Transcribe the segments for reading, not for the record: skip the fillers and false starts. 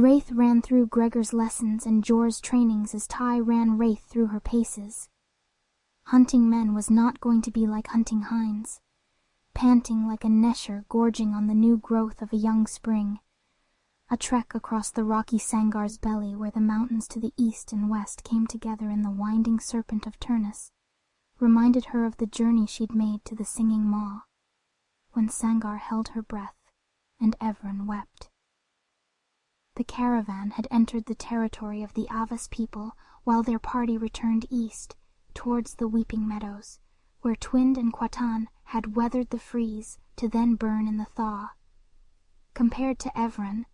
Reyth ran through Gregor's lessons and Jor's trainings as Ty ran Reyth through her paces. Hunting men was not going to be like hunting hinds, panting like a nesher gorging on the new growth of a young spring. A trek across the rocky Sangar's belly where the mountains to the east and west came together in the winding serpent of Turnus reminded her of the journey she'd made to the singing maw, when Sangar held her breath and Evren wept. The caravan had entered the territory of the Avas people while their party returned east, towards the Weeping Meadows, where Twind and Quatan had weathered the freeze to then burn in the thaw. Compared to Evren,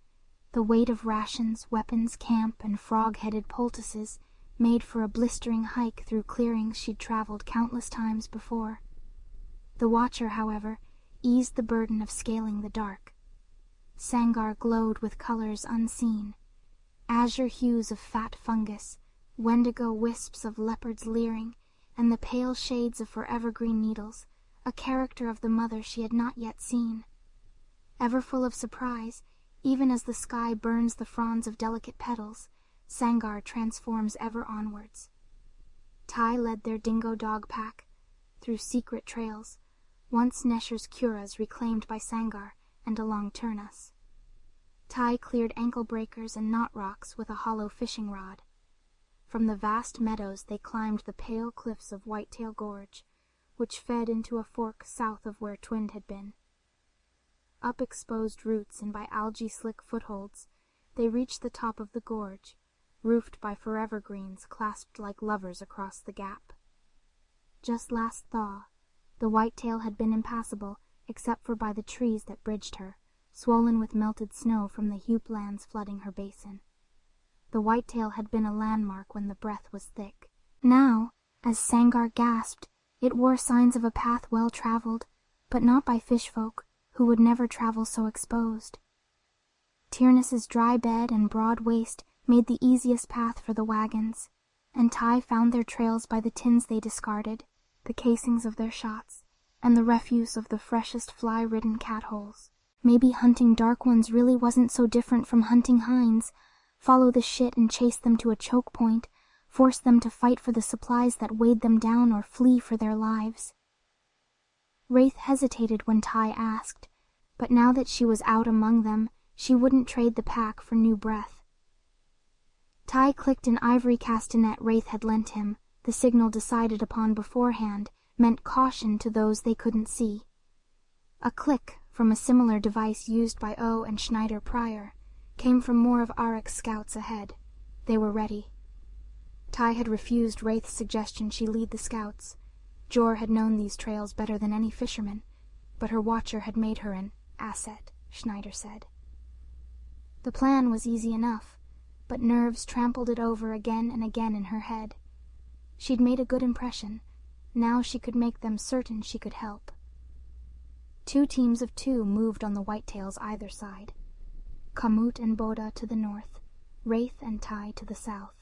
the weight of rations, weapons, camp, and frog-headed poultices made for a blistering hike through clearings she'd traveled countless times before. The Watcher, however, eased the burden of scaling the dark. Sangar glowed with colors unseen, azure hues of fat fungus, wendigo wisps of leopards leering, and the pale shades of forever green needles, a character of the mother she had not yet seen. Ever full of surprise, even as the sky burns the fronds of delicate petals, Sangar transforms ever onwards. Ty led their dingo dog pack through secret trails, once Nesher's Curas reclaimed by Sangar, and along Turnus. Ty cleared ankle breakers and knot rocks with a hollow fishing rod. From the vast meadows they climbed the pale cliffs of Whitetail Gorge, which fed into a fork south of where Twind had been. Up exposed roots and by algae-slick footholds, they reached the top of the gorge, roofed by forever greens clasped like lovers across the gap. Just last thaw, the Whitetail had been impassable except for by the trees that bridged her, swollen with melted snow from the Hupe lands flooding her basin. The Whitetail had been a landmark when the breath was thick. Now, as Sangar gasped, it wore signs of a path well traveled, but not by fishfolk, who would never travel so exposed. Tyrnus's dry bed and broad waste made the easiest path for the wagons, and Ty found their trails by the tins they discarded, the casings of their shots, and the refuse of the freshest fly-ridden cat-holes. Maybe hunting dark ones really wasn't so different from hunting hinds. Follow the shit and chase them to a choke point, force them to fight for the supplies that weighed them down or flee for their lives. Reyth hesitated when Ty asked, but now that she was out among them, she wouldn't trade the pack for new breath. Ty clicked an ivory castanet Reyth had lent him. The signal decided upon beforehand meant caution to those they couldn't see. A click from a similar device used by O and Schneider prior came from more of Arek's scouts ahead. They were ready. Ty had refused Reyth's suggestion she lead the scouts. Jor had known these trails better than any fisherman, but her Watcher had made her an asset, Schneider said. The plan was easy enough, but nerves trampled it over again and again in her head. She'd made a good impression. Now she could make them certain she could help. 2 teams of 2 moved on the Whitetails either side. Kamut and Boda to the north, Reyth and Ty to the south.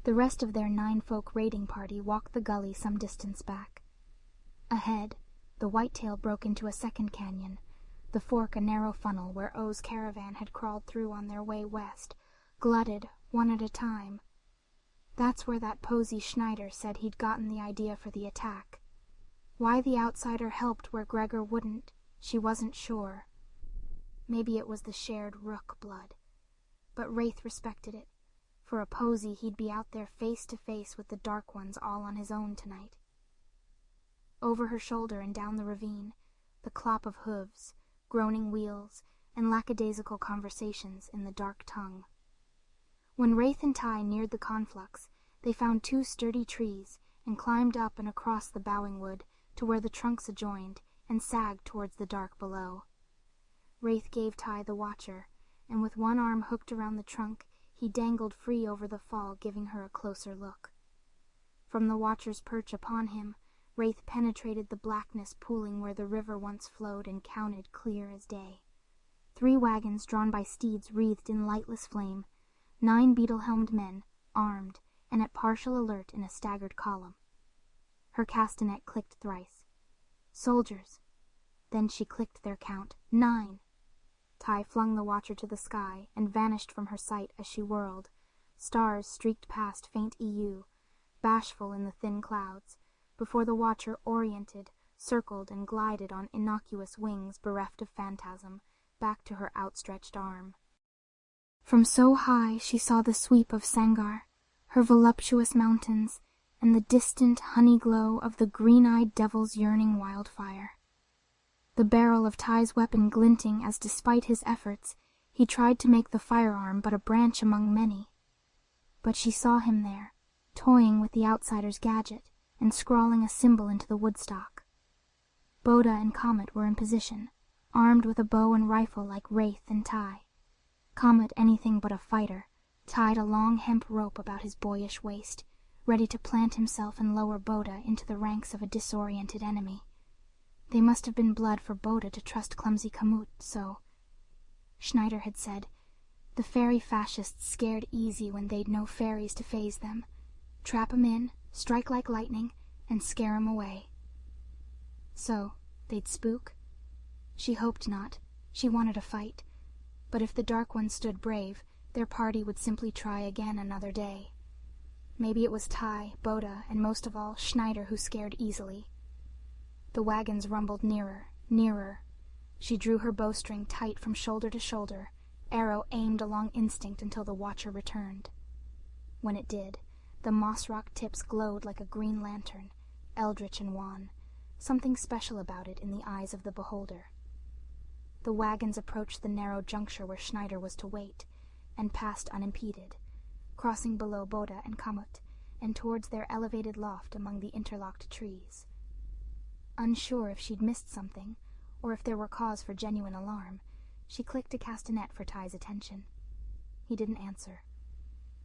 The rest of their 9-folk raiding party walked the gully some distance back. Ahead, the Whitetail broke into a second canyon, the fork a narrow funnel where O's caravan had crawled through on their way west, glutted one at a time. That's where that posy Schneider said he'd gotten the idea for the attack. Why the outsider helped where Gregor wouldn't, she wasn't sure. Maybe it was the shared Rook blood. But Reyth respected it. For a posy, he'd be out there face to face with the Dark Ones all on his own tonight. Over her shoulder and down the ravine, the clop of hooves, groaning wheels, and lackadaisical conversations in the dark tongue. When Reyth and Ty neared the conflux, they found 2 sturdy trees and climbed up and across the bowing wood to where the trunks adjoined and sagged towards the dark below. Reyth gave Ty the Watcher, and with one arm hooked around the trunk, he dangled free over the fall, giving her a closer look. From the Watcher's perch upon him, Reyth penetrated the blackness pooling where the river once flowed and counted clear as day. 3 wagons drawn by steeds wreathed in lightless flame, 9 beetle-helmed men, armed, and at partial alert in a staggered column. Her castanet clicked thrice. Soldiers. Then she clicked their count. 9. Ty flung the watcher to the sky and vanished from her sight as she whirled. Stars streaked past faint EU, bashful in the thin clouds, before the watcher oriented, circled, and glided on innocuous wings bereft of phantasm, back to her outstretched arm. From so high she saw the sweep of Sangar, her voluptuous mountains, and the distant honey glow of the green-eyed devil's yearning wildfire. The barrel of Ty's weapon glinting as, despite his efforts, he tried to make the firearm but a branch among many. But she saw him there, toying with the outsider's gadget and scrawling a symbol into the woodstock. Boda and Comet were in position, armed with a bow and rifle like Reyth and Ty. Comet anything but a fighter, tied a long hemp rope about his boyish waist, ready to plant himself and lower Boda into the ranks of a disoriented enemy. They must have been blood for Boda to trust clumsy Kamut, so... Schneider had said, the fairy fascists scared easy when they'd no fairies to faze them. Trap 'em in, strike like lightning, and scare 'em away. So, they'd spook? She hoped not. She wanted a fight. But if the Dark Ones stood brave, their party would simply try again another day. Maybe it was Ty, Boda, and most of all, Schneider who scared easily. The wagons rumbled nearer, nearer. She drew her bowstring tight from shoulder to shoulder, arrow aimed along instinct until the watcher returned. When it did, the moss rock tips glowed like a green lantern, eldritch and wan, something special about it in the eyes of the beholder. The wagons approached the narrow juncture where Schneider was to wait, and passed unimpeded, crossing below Boda and Kamut, and towards their elevated loft among the interlocked trees. Unsure if she'd missed something, or if there were cause for genuine alarm, she clicked a castanet for Ty's attention. He didn't answer.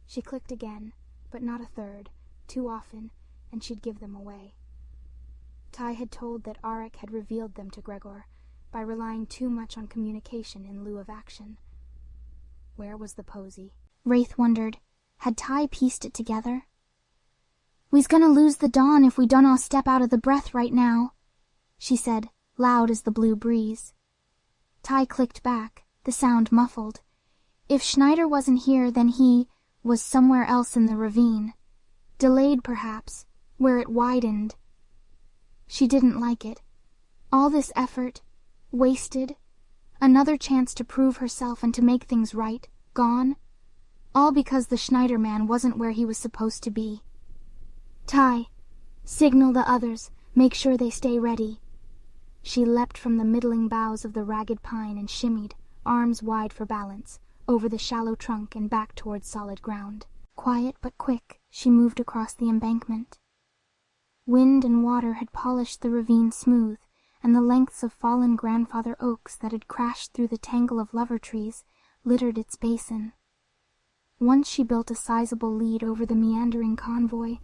She clicked again, but not a third, too often, and she'd give them away. Ty had told that Arik had revealed them to Gregor, by relying too much on communication in lieu of action. Where was the posy? Reyth wondered. Had Ty pieced it together? "We's gonna lose the dawn if we don't all step out of the breath right now," she said, loud as the blue breeze. Ty clicked back, the sound muffled. If Schneider wasn't here, then he was somewhere else in the ravine. Delayed, perhaps, where it widened. She didn't like it. All this effort, wasted, another chance to prove herself and to make things right, gone. All because the Schneider man wasn't where he was supposed to be. "Ty, signal the others, make sure they stay ready." She leapt from the middling boughs of the ragged pine and shimmied, arms wide for balance, over the shallow trunk and back towards solid ground. Quiet but quick, she moved across the embankment. Wind and water had polished the ravine smooth, and the lengths of fallen grandfather oaks that had crashed through the tangle of lover trees littered its basin. Once she built a sizable lead over the meandering convoy,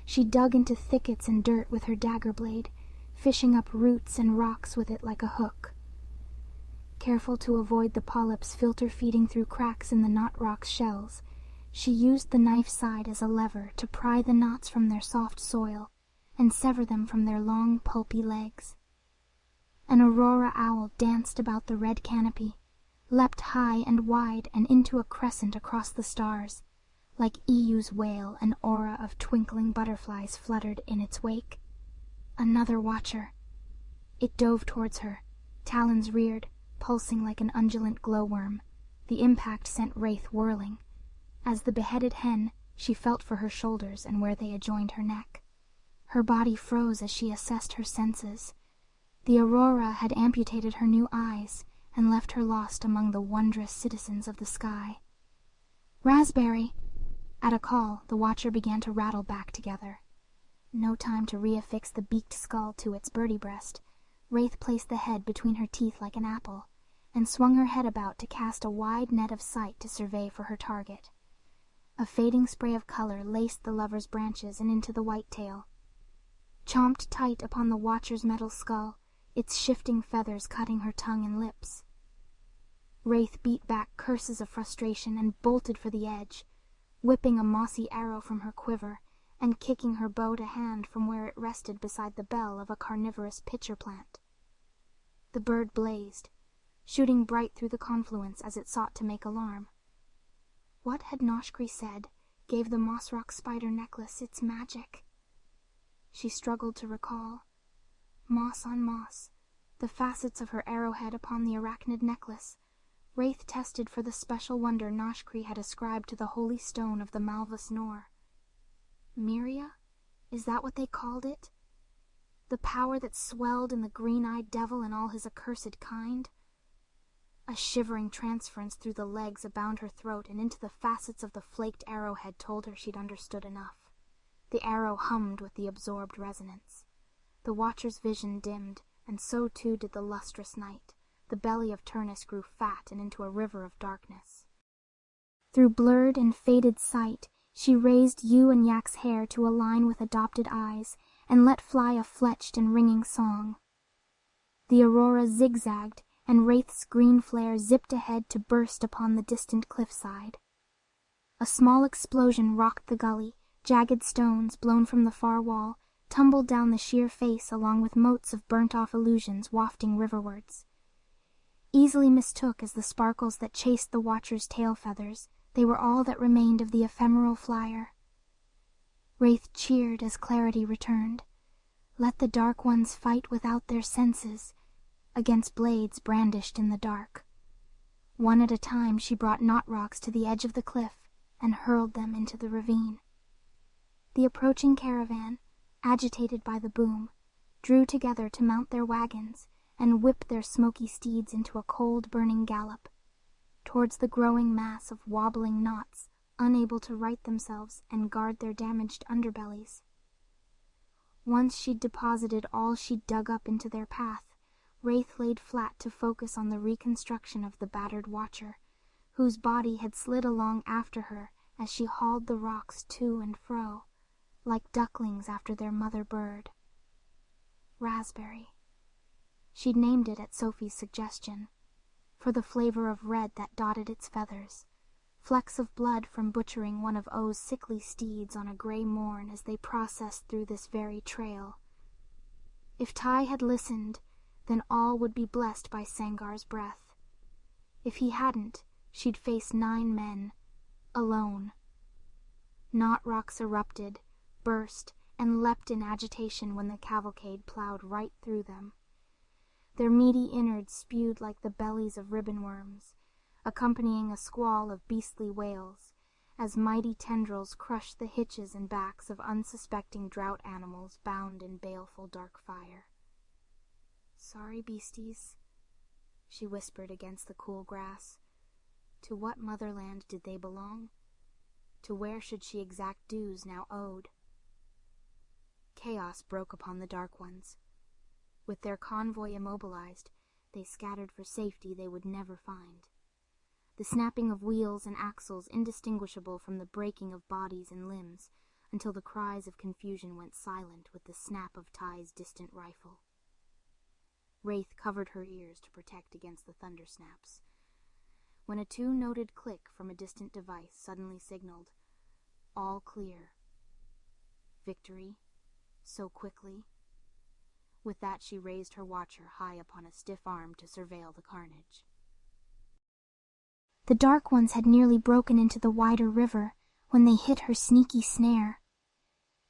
she dug into thickets and dirt with her dagger blade, fishing up roots and rocks with it like a hook. Careful to avoid the polyps filter-feeding through cracks in the knot rock's shells, she used the knife side as a lever to pry the knots from their soft soil and sever them from their long, pulpy legs. An aurora owl danced about the red canopy, leapt high and wide and into a crescent across the stars. Like Eu's wail, an aura of twinkling butterflies fluttered in its wake. Another watcher. It dove towards her, talons reared, pulsing like an undulant glowworm. The impact sent Reyth whirling. As the beheaded hen, she felt for her shoulders and where they adjoined her neck. Her body froze as she assessed her senses. The aurora had amputated her new eyes and left her lost among the wondrous citizens of the sky. "Raspberry!" At a call, the watcher began to rattle back together. No time to reaffix the beaked skull to its birdie breast. Reyth placed the head between her teeth like an apple, and swung her head about to cast a wide net of sight to survey for her target. A fading spray of color laced the lover's branches and into the whitetail. Chomped tight upon the watcher's metal skull, its shifting feathers cutting her tongue and lips. Reyth beat back curses of frustration and bolted for the edge, whipping a mossy arrow from her quiver and kicking her bow to hand from where it rested beside the bell of a carnivorous pitcher plant. The bird blazed, shooting bright through the confluence as it sought to make alarm. What had Noshkri said gave the moss-rock spider necklace its magic? She struggled to recall. Moss on moss, the facets of her arrowhead upon the arachnid necklace, Reyth tested for the special wonder Noshkri had ascribed to the holy stone of the Malvas Nor. Myria? Is that what they called it? The power that swelled in the green-eyed devil and all his accursed kind? A shivering transference through the legs abound her throat and into the facets of the flaked arrowhead told her she'd understood enough. The arrow hummed with the absorbed resonance. The watcher's vision dimmed, and so too did the lustrous night. The belly of Turnus grew fat and into a river of darkness. Through blurred and faded sight, she raised Yew and Yak's hair to align with adopted eyes, and let fly a fletched and ringing song. The aurora zigzagged, and Wraith's green flare zipped ahead to burst upon the distant cliffside. A small explosion rocked the gully. Jagged stones, blown from the far wall, tumbled down the sheer face along with motes of burnt-off illusions wafting riverwards. Easily mistook as the sparkles that chased the watcher's tail feathers, they were all that remained of the ephemeral flyer. Reyth cheered as clarity returned. Let the dark ones fight without their senses, against blades brandished in the dark. One at a time she brought knot rocks to the edge of the cliff and hurled them into the ravine. The approaching caravan, agitated by the boom, drew together to mount their wagons and whip their smoky steeds into a cold, burning gallop, towards the growing mass of wobbling knots, unable to right themselves and guard their damaged underbellies. Once she'd deposited all she'd dug up into their path, Reyth laid flat to focus on the reconstruction of the battered watcher, whose body had slid along after her as she hauled the rocks to and fro, like ducklings after their mother bird. Raspberry. She'd named it at Sophie's suggestion, for the flavor of red that dotted its feathers, flecks of blood from butchering one of O's sickly steeds on a gray morn as they processed through this very trail. If Tai had listened, then all would be blessed by Sangar's breath. If he hadn't, she'd face 9 men, alone. Knot rocks erupted, burst, and leapt in agitation when the cavalcade plowed right through them. Their meaty innards spewed like the bellies of ribbon worms, accompanying a squall of beastly wails, as mighty tendrils crushed the hitches and backs of unsuspecting drought animals bound in baleful dark fire. "Sorry, beasties," she whispered against the cool grass. To what motherland did they belong? To where should she exact dues now owed? Chaos broke upon the Dark Ones. With their convoy immobilized, they scattered for safety they would never find. The snapping of wheels and axles indistinguishable from the breaking of bodies and limbs, until the cries of confusion went silent with the snap of Tai's distant rifle. Reyth covered her ears to protect against the thunder snaps. When a 2-noted click from a distant device suddenly signaled, "All clear." Victory? So quickly? With that she raised her watcher high upon a stiff arm to surveil the carnage. The Dark Ones had nearly broken into the wider river when they hit her sneaky snare.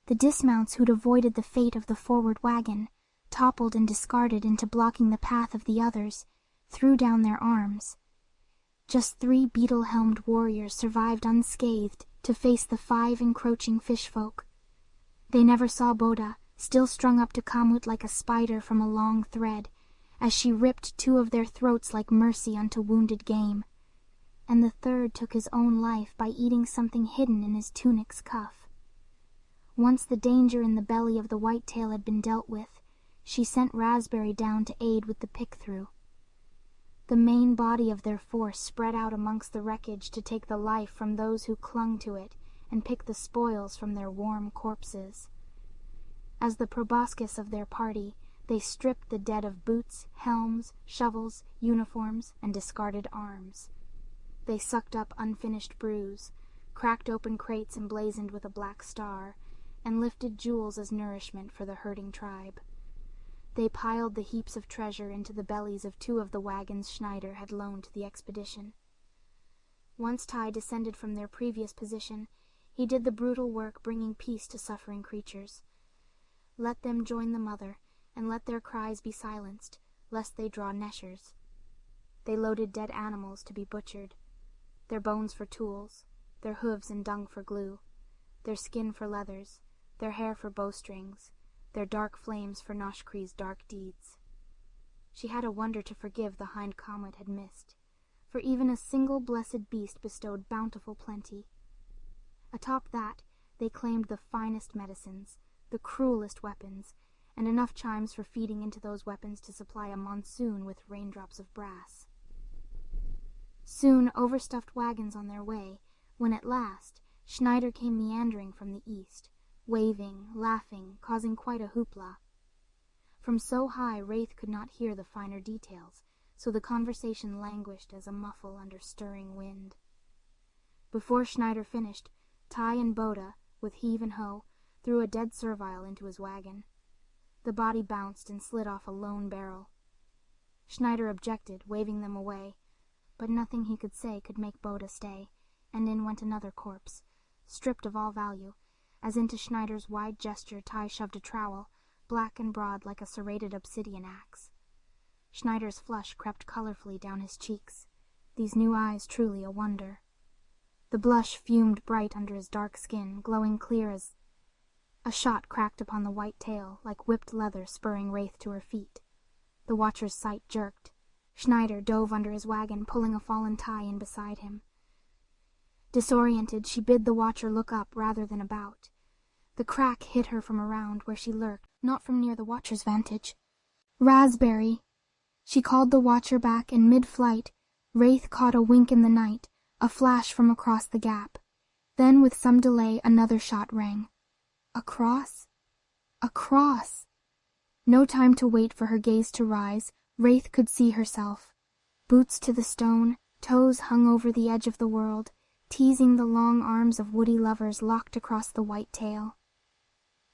The dismounts who'd avoided the fate of the forward wagon, toppled and discarded into blocking the path of the others, threw down their arms. Just 3 beetle-helmed warriors survived unscathed to face the 5 encroaching fishfolk. They never saw Boda, still strung up to Kamut like a spider from a long thread, as she ripped 2 of their throats like mercy unto wounded game. And the third took his own life by eating something hidden in his tunic's cuff. Once the danger in the belly of the whitetail had been dealt with, she sent Raspberry down to aid with the pick-through. The main body of their force spread out amongst the wreckage to take the life from those who clung to it and pick the spoils from their warm corpses. As the proboscis of their party, they stripped the dead of boots, helms, shovels, uniforms, and discarded arms. They sucked up unfinished brews, cracked open crates emblazoned with a black star, and lifted jewels as nourishment for the herding tribe. They piled the heaps of treasure into the bellies of 2 of the wagons Schneider had loaned to the expedition. Once Ty descended from their previous position, he did the brutal work bringing peace to suffering creatures. Let them join the mother, and let their cries be silenced, lest they draw neshers. They loaded dead animals to be butchered, their bones for tools, their hooves and dung for glue, their skin for leathers, their hair for bowstrings, their dark flames for Noshkri's dark deeds. She had a wonder to forgive the hind comet had missed, for even a single blessed beast bestowed bountiful plenty. Atop that, they claimed the finest medicines, the cruelest weapons, and enough chimes for feeding into those weapons to supply a monsoon with raindrops of brass. Soon overstuffed wagons on their way, when at last Schneider came meandering from the east, waving, laughing, causing quite a hoopla. From so high Reyth could not hear the finer details, so the conversation languished as a muffle under stirring wind. Before Schneider finished, Ty and Boda, with heave and hoe, threw a dead servile into his wagon. The body bounced and slid off a lone barrel. Schneider objected, waving them away, but nothing he could say could make Boda stay, and in went another corpse, stripped of all value, as into Schneider's wide gesture Ty shoved a trowel, black and broad like a serrated obsidian axe. Schneider's flush crept colorfully down his cheeks, these new eyes truly a wonder. The blush fumed bright under his dark skin, glowing clear as... A shot cracked upon the white tail, like whipped leather spurring Reyth to her feet. The watcher's sight jerked. Schneider dove under his wagon, pulling a fallen Ty in beside him. Disoriented, she bid the watcher look up rather than about. The crack hit her from around where she lurked, not from near the watcher's vantage. "Raspberry!" She called the watcher back, and mid-flight, Reyth caught a wink in the night, a flash from across the gap. Then, with some delay, another shot rang. Across? Across! No time to wait for her gaze to rise, Reyth could see herself. Boots to the stone, toes hung over the edge of the world, teasing the long arms of woody lovers locked across the white tail.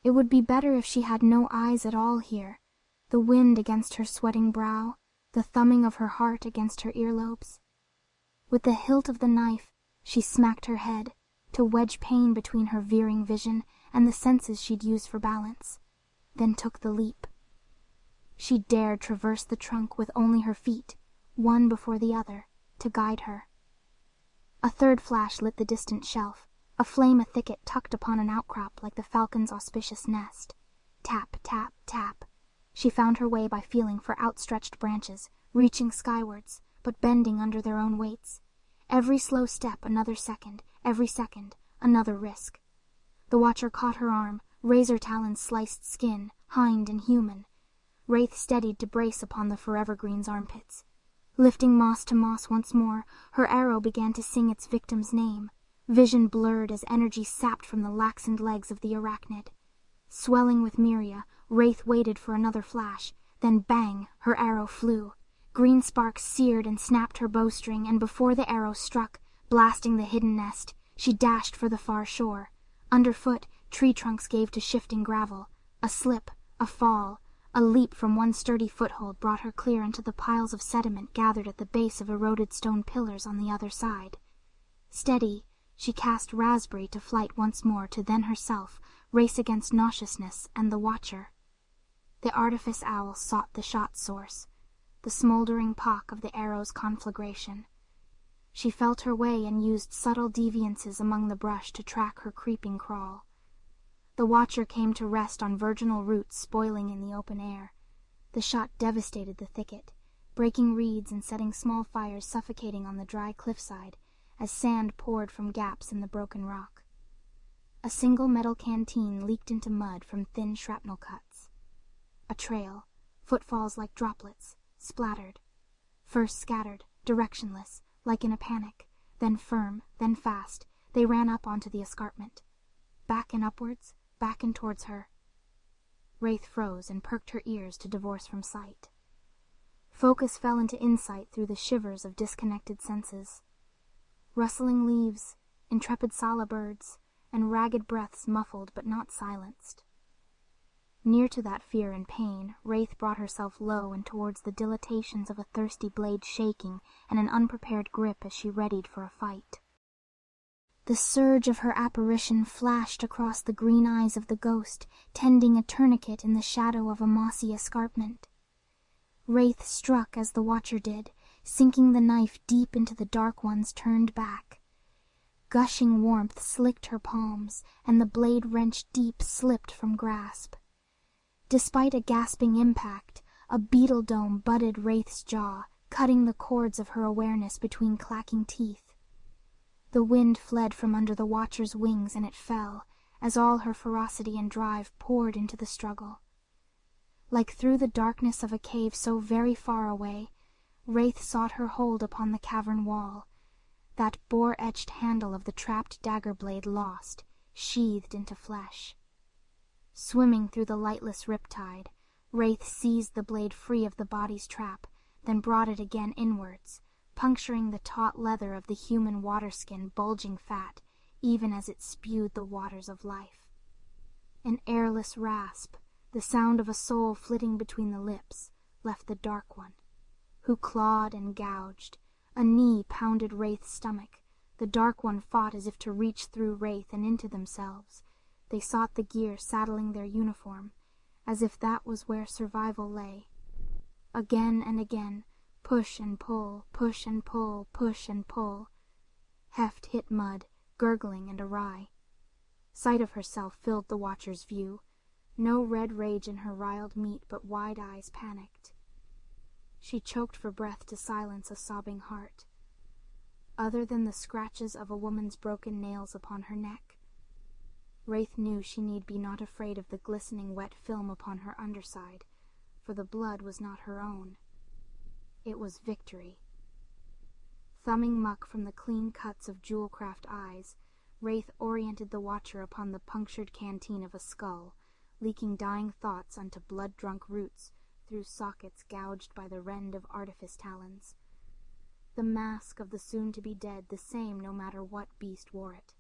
It would be better if she had no eyes at all here, the wind against her sweating brow, the thumbing of her heart against her earlobes. With the hilt of the knife, she smacked her head, to wedge pain between her veering vision and the senses she'd used for balance, then took the leap. She dared traverse the trunk with only her feet, one before the other, to guide her. A third flash lit the distant shelf, a flame a thicket tucked upon an outcrop like the falcon's auspicious nest. Tap, tap, tap. She found her way by feeling for outstretched branches, reaching skywards, but bending under their own weights. Every slow step another second, every second another risk. The watcher caught her arm, razor talons sliced skin, hind and human. Reyth steadied to brace upon the forever green's armpits. Lifting moss to moss once more, her arrow began to sing its victim's name. Vision blurred as energy sapped from the laxened legs of the arachnid. Swelling with myria, Reyth waited for another flash, then bang, her arrow flew. Green sparks seared and snapped her bowstring, and before the arrow struck, blasting the hidden nest, she dashed for the far shore. Underfoot, tree trunks gave to shifting gravel. A slip, a fall, a leap from one sturdy foothold brought her clear into the piles of sediment gathered at the base of eroded stone pillars on the other side. Steady, she cast Raspberry to flight once more, to then herself race against nauseousness and the watcher. The artifice owl sought the shot source, the smoldering pock of the arrow's conflagration. She felt her way and used subtle deviances among the brush to track her creeping crawl. The watcher came to rest on virginal roots spoiling in the open air. The shot devastated the thicket, breaking reeds and setting small fires suffocating on the dry cliffside as sand poured from gaps in the broken rock. A single metal canteen leaked into mud from thin shrapnel cuts. A trail, footfalls like droplets, splattered. First scattered, directionless, like in a panic, then firm, then fast, they ran up onto the escarpment. Back and upwards, back and towards her. Reyth froze and perked her ears to divorce from sight. Focus fell into insight through the shivers of disconnected senses. Rustling leaves, intrepid sala birds, and ragged breaths muffled but not silenced. Near to that fear and pain, Reyth brought herself low and towards the dilatations of a thirsty blade shaking and an unprepared grip as she readied for a fight. The surge of her apparition flashed across the green eyes of the ghost, tending a tourniquet in the shadow of a mossy escarpment. Reyth struck as the watcher did, sinking the knife deep into the Dark One's turned back. Gushing warmth slicked her palms, and the blade wrenched deep slipped from grasp. Despite a gasping impact, a beetle dome butted Reyth's jaw, cutting the cords of her awareness between clacking teeth. The wind fled from under the watcher's wings, and it fell, as all her ferocity and drive poured into the struggle. Like through the darkness of a cave so very far away, Reyth sought her hold upon the cavern wall, that boar-etched handle of the trapped dagger blade lost, sheathed into flesh. Swimming through the lightless riptide, Reyth seized the blade free of the body's trap, then brought it again inwards, puncturing the taut leather of the human waterskin bulging fat, even as it spewed the waters of life. An airless rasp, the sound of a soul flitting between the lips, left the Dark One, who clawed and gouged. A knee pounded Reyth's stomach. The Dark One fought as if to reach through Reyth and into themselves. They sought the gear saddling their uniform, as if that was where survival lay. Again and again, push and pull, push and pull, push and pull. Heft hit mud, gurgling and awry. Sight of herself filled the watcher's view. No red rage in her riled meat, but wide eyes panicked. She choked for breath to silence a sobbing heart. Other than the scratches of a woman's broken nails upon her neck, Reyth knew she need be not afraid of the glistening wet film upon her underside, for the blood was not her own. It was victory. Thumbing muck from the clean cuts of jewel-craft eyes, Reyth oriented the watcher upon the punctured canteen of a skull, leaking dying thoughts unto blood-drunk roots through sockets gouged by the rend of artifice talons. The mask of the soon-to-be-dead the same no matter what beast wore it.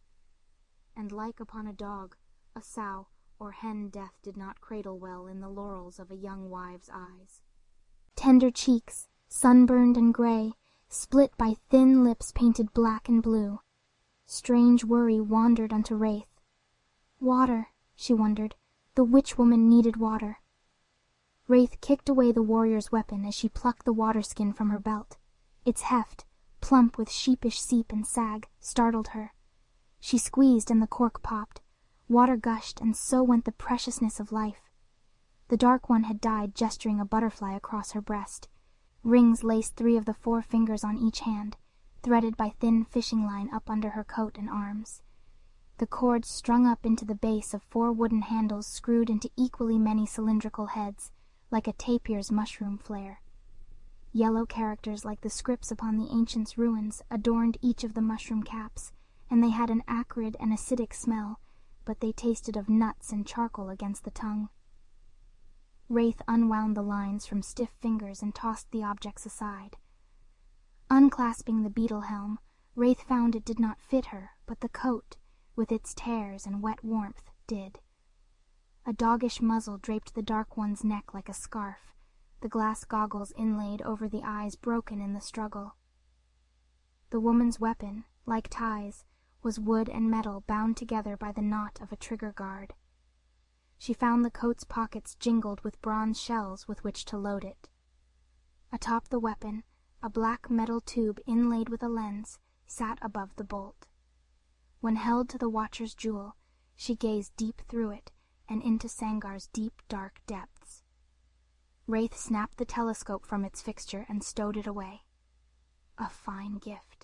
And like upon a dog, a sow or hen death did not cradle well in the laurels of a young wife's eyes. Tender cheeks, sunburned and gray, split by thin lips painted black and blue. Strange worry wandered unto Reyth. Water, she wondered. The witch-woman needed water. Reyth kicked away the warrior's weapon as she plucked the waterskin from her belt. Its heft, plump with sheepish seep and sag, startled her. She squeezed and the cork popped. Water gushed, and so went the preciousness of life. The Dark One had died gesturing a butterfly across her breast. Rings laced 3 of the 4 fingers on each hand, threaded by thin fishing line up under her coat and arms. The cord strung up into the base of 4 wooden handles screwed into equally many cylindrical heads, like a tapir's mushroom flare. Yellow characters like the scripts upon the ancients' ruins adorned each of the mushroom caps, and they had an acrid and acidic smell, but they tasted of nuts and charcoal against the tongue. Reyth unwound the lines from stiff fingers and tossed the objects aside. Unclasping the beetle helm, Reyth found it did not fit her, but the coat, with its tears and wet warmth, did. A doggish muzzle draped the Dark One's neck like a scarf, the glass goggles inlaid over the eyes broken in the struggle. The woman's weapon, like ties, was wood and metal bound together by the knot of a trigger guard. She found the coat's pockets jingled with bronze shells with which to load it. Atop the weapon, a black metal tube inlaid with a lens sat above the bolt. When held to the watcher's jewel, she gazed deep through it and into Sangar's deep, dark depths. Reyth snapped the telescope from its fixture and stowed it away. A fine gift.